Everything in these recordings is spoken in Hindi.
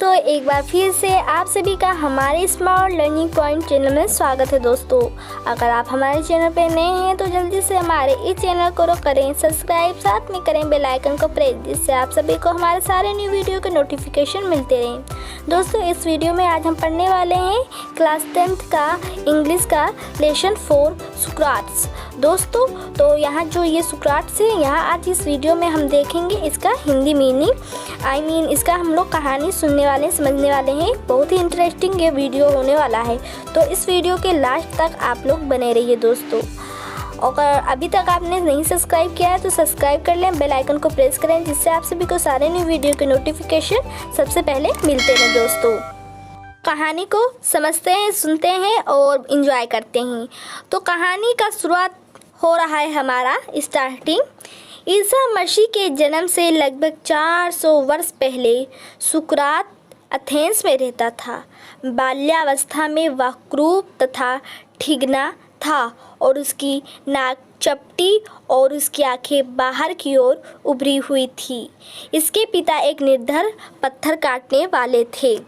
दोस्तों, एक बार फिर से आप सभी का हमारे स्मार्ट लर्निंग पॉइंट चैनल में स्वागत है। दोस्तों, अगर आप हमारे चैनल पे नए हैं तो जल्दी से हमारे इस चैनल को करें सब्सक्राइब, साथ में करें बेल आइकन को प्रेस, जिससे आप सभी को हमारे सारे न्यू वीडियो के नोटिफिकेशन मिलते रहें। दोस्तों, इस वीडियो में आज हम पढ़ने वाले हैं क्लास 10th का इंग्लिश का लेसन 4 सुक्राट्स। दोस्तों, तो यहाँ जो ये सुक्राट्स है, यहाँ आज इस वीडियो में हम देखेंगे इसका हिंदी मीनिंग, इसका हम लोग कहानी सुनने वाले समझने वाले हैं। बहुत ही इंटरेस्टिंग ये वीडियो होने वाला है, तो इस वीडियो के लास्ट तक आप लोग बने रहिए। दोस्तों, अगर अभी तक आपने नहीं सब्सक्राइब किया है तो सब्सक्राइब कर लें, बेल आइकन को प्रेस करें, जिससे आप सभी को सारे न्यू वीडियो के नोटिफिकेशन सबसे पहले मिलते हैं। दोस्तों, कहानी को समझते हैं, सुनते हैं और इन्जॉय करते हैं। तो कहानी का शुरुआत हो रहा है हमारा स्टार्टिंग। ईसा मसीह के जन्म से लगभग 400 वर्ष पहले सुकरात एथेंस में रहता था। बाल्यावस्था में वह क्रूर तथा ठिगना था और उसकी नाक चपटी और उसकी आंखें बाहर की ओर उभरी हुई थी। इसके पिता एक निर्धर पत्थर काटने वाले थे।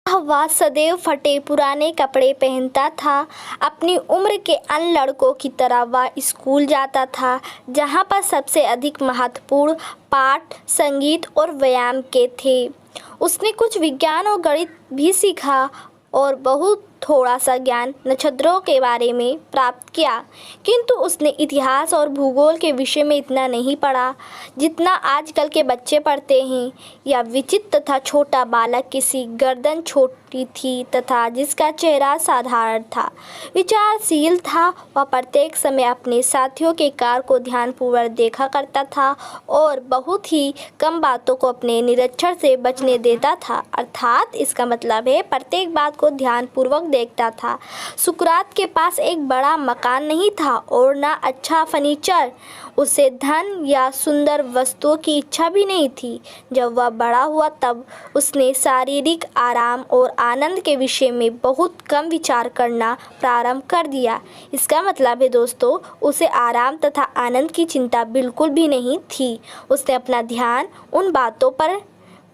वह सदैव फटे पुराने कपड़े पहनता था। अपनी उम्र के अन्य लड़कों की तरह वह स्कूल जाता था, जहाँ पर सबसे अधिक महत्वपूर्ण पाठ संगीत और व्यायाम के थे। उसने कुछ विज्ञान और गणित भी सीखा और बहुत थोड़ा सा ज्ञान नक्षत्रों के बारे में प्राप्त किया, किंतु उसने इतिहास और भूगोल के विषय में इतना नहीं पढ़ा जितना आजकल के बच्चे पढ़ते हैं। यह विचित्र तथा छोटा बालक किसी गर्दन छोटी थी तथा जिसका चेहरा साधारण था, विचारशील था। वह प्रत्येक समय अपने साथियों के कार्य को ध्यानपूर्वक देखा करता था और बहुत ही कम बातों को अपने निरीक्षण से बचने देता था, अर्थात इसका मतलब है प्रत्येक बात को ध्यानपूर्वक देखता था। सुकरात के पास एक बड़ा मकान नहीं था और ना अच्छा फर्नीचर। उसे धन या सुंदर वस्तुओं की इच्छा भी नहीं थी। जब वह बड़ा हुआ तब उसने शारीरिक आराम और आनंद के विषय में बहुत कम विचार करना प्रारंभ कर दिया। इसका मतलब है दोस्तों, उसे आराम तथा आनंद की चिंता बिल्कुल भी नहीं थी। उसने अपना ध्यान उन बातों पर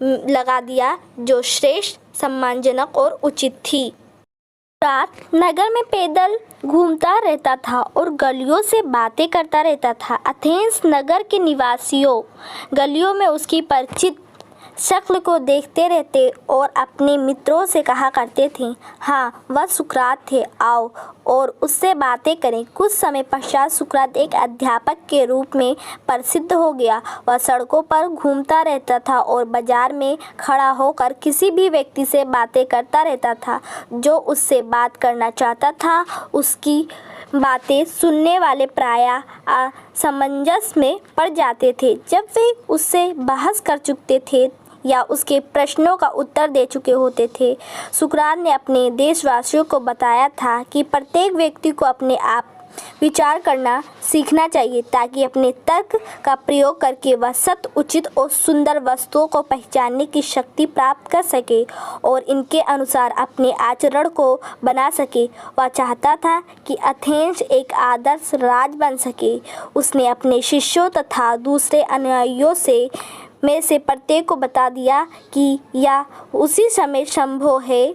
लगा दिया जो श्रेष्ठ, सम्मानजनक और उचित थी। रात नगर में पैदल घूमता रहता था और गलियों से बातें करता रहता था। एथेंस नगर के निवासियों गलियों में उसकी परिचित शक्ल को देखते रहते और अपने मित्रों से कहा करते थे, हाँ वह सुकरात थे, आओ और उससे बातें करें। कुछ समय पश्चात सुकरात एक अध्यापक के रूप में प्रसिद्ध हो गया। वह सड़कों पर घूमता रहता था और बाजार में खड़ा होकर किसी भी व्यक्ति से बातें करता रहता था जो उससे बात करना चाहता था। उसकी बातें सुनने वाले प्रायः असमंजस में पड़ जाते थे जब वे उससे बहस कर चुके थे या उसके प्रश्नों का उत्तर दे चुके होते थे। सुकरात ने अपने देशवासियों को बताया था कि प्रत्येक व्यक्ति को अपने आप विचार करना सीखना चाहिए ताकि अपने तर्क का प्रयोग करके वह सत्य, उचित और सुंदर वस्तुओं को पहचानने की शक्ति प्राप्त कर सके और इनके अनुसार अपने आचरण को बना सके। वह चाहता था कि एथेंस एक आदर्श राज्य बन सके। उसने अपने शिष्यों तथा दूसरे अनुयायियों में से प्रत्येक को बता दिया कि यह उसी समय संभव है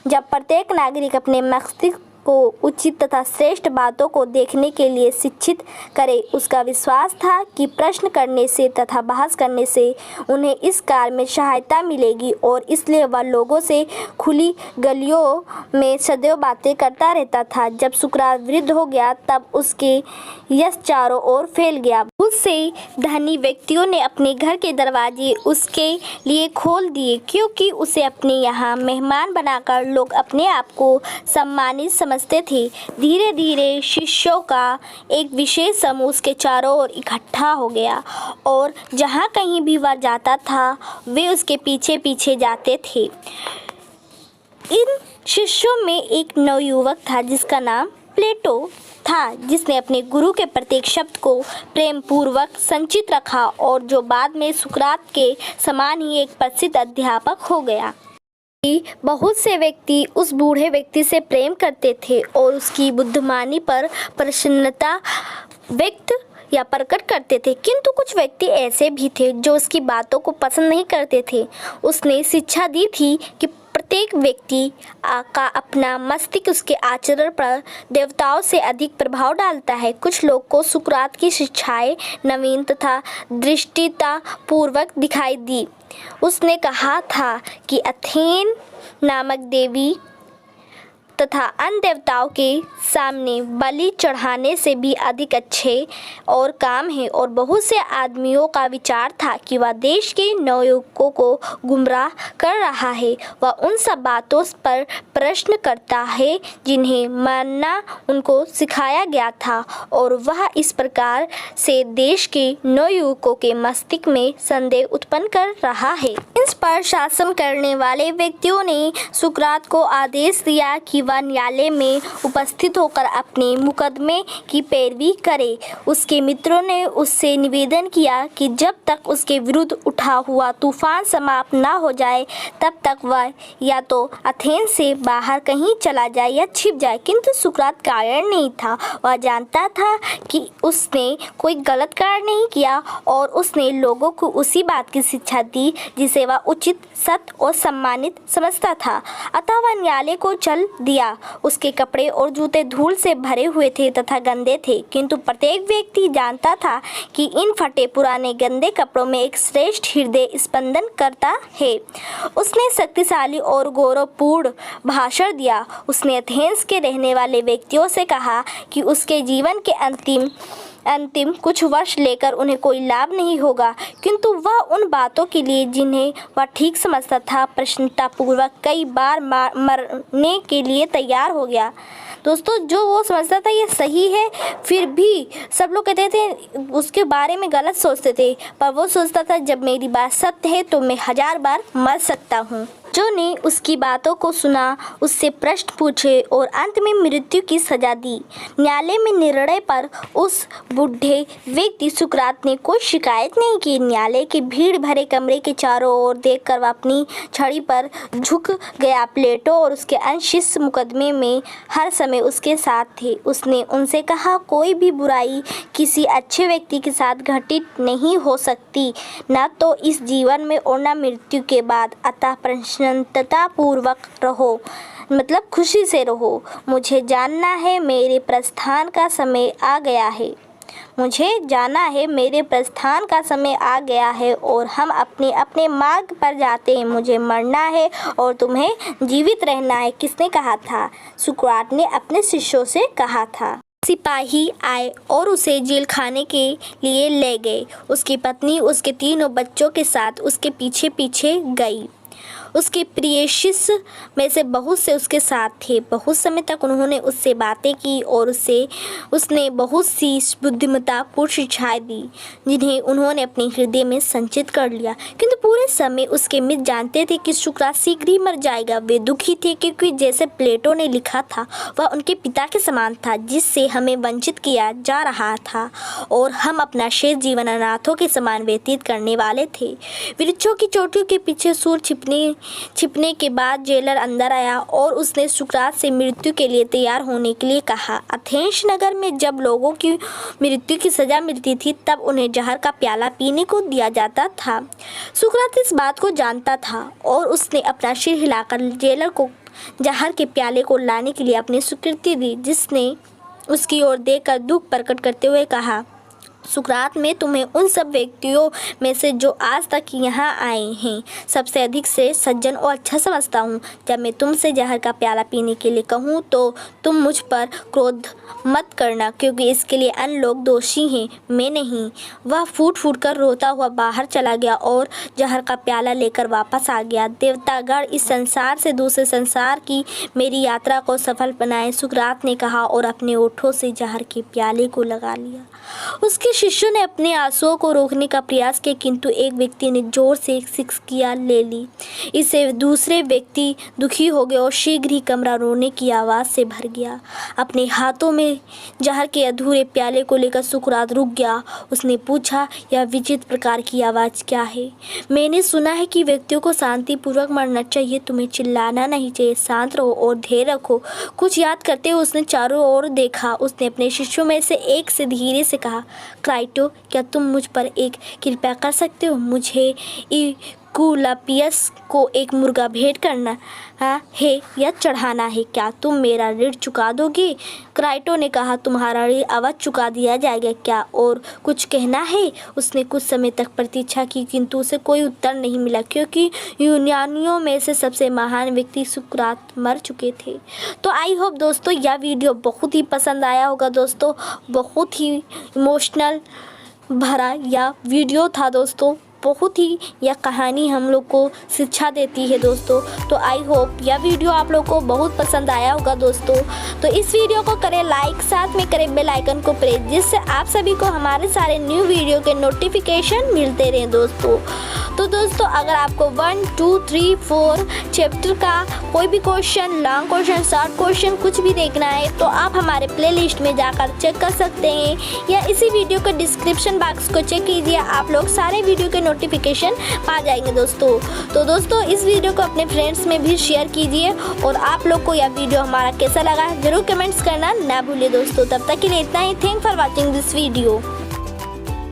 जब प्रत्येक नागरिक अपने मस्तिष्क को उचित तथा श्रेष्ठ बातों को देखने के लिए शिक्षित करे। उसका विश्वास था कि प्रश्न करने से तथा बहस करने से उन्हें इस कार्य में सहायता मिलेगी और इसलिए वह लोगों से खुली गलियों में सदैव बातें करता रहता था। जब सुकरात वृद्ध हो गया तब उसके यश चारों ओर फैल गया। बहुत से धनी व्यक्तियों ने अपने घर के दरवाजे उसके लिए खोल दिए, क्योंकि उसे अपने यहाँ मेहमान बनाकर लोग अपने आप को सम्मानित समझते थे। धीरे धीरे शिष्यों का एक विशेष समूह उसके चारों ओर इकट्ठा हो गया और जहाँ कहीं भी वह जाता था वे उसके पीछे पीछे जाते थे। इन शिष्यों में एक नवयुवक था जिसका नाम प्लेटो था, जिसने अपने गुरु के प्रत्येक शब्द को प्रेम पूर्वक संचित रखा और जो बाद में सुकरात के समान ही एक प्रसिद्ध अध्यापक हो गया। बहुत से व्यक्ति उस बूढ़े व्यक्ति से प्रेम करते थे और उसकी बुद्धिमानी पर प्रसन्नता व्यक्त या प्रकट करते थे, किंतु कुछ व्यक्ति ऐसे भी थे जो उसकी बातों को पसंद नहीं करते थे। उसने शिक्षा दी थी कि प्रत्येक व्यक्ति का अपना मस्तिष्क उसके आचरण पर देवताओं से अधिक प्रभाव डालता है। कुछ लोग को सुकरात की शिक्षाएं नवीन तथा दृष्टिता पूर्वक दिखाई दी। उसने कहा था कि अथेन नामक देवी तथा अन्य देवताओं के सामने बलि चढ़ाने से भी अधिक अच्छे और काम है, और बहुत से आदमियों का विचार था कि वह देश के नवयुवकों को गुमराह कर रहा है। वह उन सब बातों पर प्रश्न करता है जिन्हें मानना उनको सिखाया गया था, और वह इस प्रकार से देश के नवयुवकों के मस्तिष्क में संदेह उत्पन्न कर रहा है। इस पर शासन करने वाले व्यक्तियों ने सुकरात को आदेश दिया कि वह न्यायालय में उपस्थित होकर अपने मुकदमे की पैरवी करे। उसके मित्रों ने उससे निवेदन किया कि जब तक उसके विरुद्ध उठा हुआ तूफान समाप्त न हो जाए तब तक वह या तो अथेन से बाहर कहीं चला जाए या छिप जाए। किंतु सुकरात कायर नहीं था। वह जानता था कि उसने कोई गलत कार्य नहीं किया, और उसने लोगों को उसी बात की शिक्षा दी जिसे वह उचित, सत्य और सम्मानित समझता था। अतः वह न्यायालय को चल दिया। उसके कपड़े और जूते धूल से भरे हुए थे तथा गंदे थे, किंतु प्रत्येक व्यक्ति जानता था कि इन फटे पुराने गंदे कपड़ों में एक श्रेष्ठ हृदय स्पंदन करता है। उसने शक्तिशाली और गौरवपूर्ण भाषण दिया। उसने एथेंस के रहने वाले व्यक्तियों से कहा कि उसके जीवन के अंतिम कुछ वर्ष लेकर उन्हें कोई लाभ नहीं होगा, किंतु वह उन बातों के लिए जिन्हें वह ठीक समझता था प्रसन्नतापूर्वक कई बार मरने के लिए तैयार हो गया। दोस्तों, जो वो समझता था ये सही है, फिर भी सब लोग कहते थे उसके बारे में गलत सोचते थे, पर वो सोचता था जब मेरी बात सत्य है तो मैं 1000 बार मर सकता हूँ। जो ने उसकी बातों को सुना, उससे प्रश्न पूछे और अंत में मृत्यु की सजा दी। न्यायालय में निर्णय पर उस बूढ़े व्यक्ति सुकरात ने कोई शिकायत नहीं की। न्यायालय के भीड़ भरे कमरे के चारों ओर देखकर वह अपनी छड़ी पर झुक गया। प्लेटो और उसके अन्य शिष्य मुकदमे में हर समय उसके साथ थे। उसने उनसे कहा, कोई भी बुराई किसी अच्छे व्यक्ति के साथ घटित नहीं हो सकती, न तो इस जीवन में और न मृत्यु के बाद। अतः प्रसन्नता पूर्वक रहो, मतलब खुशी से रहो। मुझे जानना है मेरे प्रस्थान का समय आ गया है। मुझे जाना है, मेरे प्रस्थान का समय आ गया है और हम अपने अपने मार्ग पर जाते हैं। मुझे मरना है और तुम्हें जीवित रहना है। किसने कहा था? सुकरात ने अपने शिष्यों से कहा था। सिपाही आए और उसे जेल खाने के लिए ले गए। उसकी पत्नी उसके 3 बच्चों के साथ उसके पीछे पीछे गई। उसके प्रिय शिष्य में से बहुत से उसके साथ थे। बहुत समय तक उन्होंने उससे बातें की और उसने बहुत सी बुद्धिमत्तापूर्ण शिक्षाएं दी जिन्हें उन्होंने अपने हृदय में संचित कर लिया। किंतु पूरे समय उसके मित्र जानते थे कि सुकरात शीघ्र ही मर जाएगा। वे दुखी थे क्योंकि जैसे प्लेटो ने लिखा था, वह उनके पिता के समान था जिससे हमें वंचित किया जा रहा था और हम अपना शेष जीवन अनाथों के समान व्यतीत करने वाले थे। वृक्षों की चोटियों के पीछे सूर्य छिपने के बाद जेलर अंदर आया और उसने सुकरात से मृत्यु के लिए तैयार होने के लिए कहा। अथेंस नगर में जब लोगों की मृत्यु की सजा मिलती थी तब उन्हें जहर का प्याला पीने को दिया जाता था। सुकरात इस बात को जानता था और उसने अपना सिर हिलाकर जेलर को जहर के प्याले को लाने के लिए अपनी स्वीकृति दी, जिसने उसकी ओर देखकर दुख प्रकट करते हुए कहा, सुकरात, मैं तुम्हें उन सब व्यक्तियों में से जो आज तक यहाँ आए हैं सबसे अधिक से सज्जन और अच्छा समझता हूँ। जब मैं तुमसे जहर का प्याला पीने के लिए कहूँ तो तुम मुझ पर क्रोध मत करना, क्योंकि इसके लिए अन्य लोग दोषी हैं, मैं नहीं। वह फूट फूट कर रोता हुआ बाहर चला गया और जहर का प्याला लेकर वापस आ गया। देवतागण इस संसार से दूसरे संसार की मेरी यात्रा को सफल बनाए, सुकरात ने कहा और अपने ओठों से जहर के प्याले को लगा लिया। उसके शिष्यों ने अपने आंसुओं को रोकने का प्रयास किया, किंतु एक व्यक्ति ने जोर से एक सिसकियां ले ली। इससे दूसरे व्यक्ति दुखी हो गए और शीघ्र ही कमरा रोने की आवाज़ से भर गया। अपने हाथों में जहर के अधूरे प्याले को लेकर सुकरात रुक गया। उसने पूछा, यह विचित्र प्रकार की आवाज़ क्या है? मैंने सुना है कि व्यक्तियों को शांतिपूर्वक मरना चाहिए, तुम्हें चिल्लाना नहीं चाहिए, शांत रहो और धैर्य रखो। कुछ याद करते हुए उसने चारों ओर देखा। उसने अपने शिष्यों में से एक से धीरे से कहा, क्राइटो, क्या तुम मुझ पर एक कृपया कर सकते हो? मुझे इकुलापियस को एक मुर्गा भेंट करना है या चढ़ाना है। क्या तुम मेरा ऋण चुका दोगे? क्राइटो ने कहा, तुम्हारा ऋण अवश्य चुका दिया जाएगा। क्या और कुछ कहना है? उसने कुछ समय तक प्रतीक्षा की, किंतु उसे कोई उत्तर नहीं मिला, क्योंकि यूनानियों में से सबसे महान व्यक्ति सुकरात मर चुके थे। तो आई होप दोस्तों यह वीडियो बहुत ही पसंद आया होगा दोस्तों। बहुत ही इमोशनल भरा यह वीडियो था दोस्तों। बहुत ही यह कहानी हम लोग को शिक्षा देती है दोस्तों। तो आई होप यह वीडियो आप लोग को बहुत पसंद आया होगा दोस्तों। तो इस वीडियो को करें लाइक, साथ में करें बेल आइकन को प्रेस, जिससे आप सभी को हमारे सारे न्यू वीडियो के नोटिफिकेशन मिलते रहें दोस्तों। तो दोस्तों अगर आपको 1, 2, 3, 4 चैप्टर का कोई भी question, long question, short question कुछ भी देखना है तो आप हमारे प्लेलिस्ट में जाकर चेक कर सकते हैं, या इसी वीडियो के डिस्क्रिप्शन बॉक्स को चेक कीजिए। आप लोग सारे वीडियो के नोटिफिकेशन पा जाएंगे दोस्तों। तो दोस्तों इस वीडियो को अपने फ्रेंड्स में भी शेयर कीजिए, और आप लोग को यह वीडियो हमारा कैसा लगा जरूर कमेंट्स करना ना भूलिए दोस्तों। तब तक के लिए इतना ही। Thank for watching this video.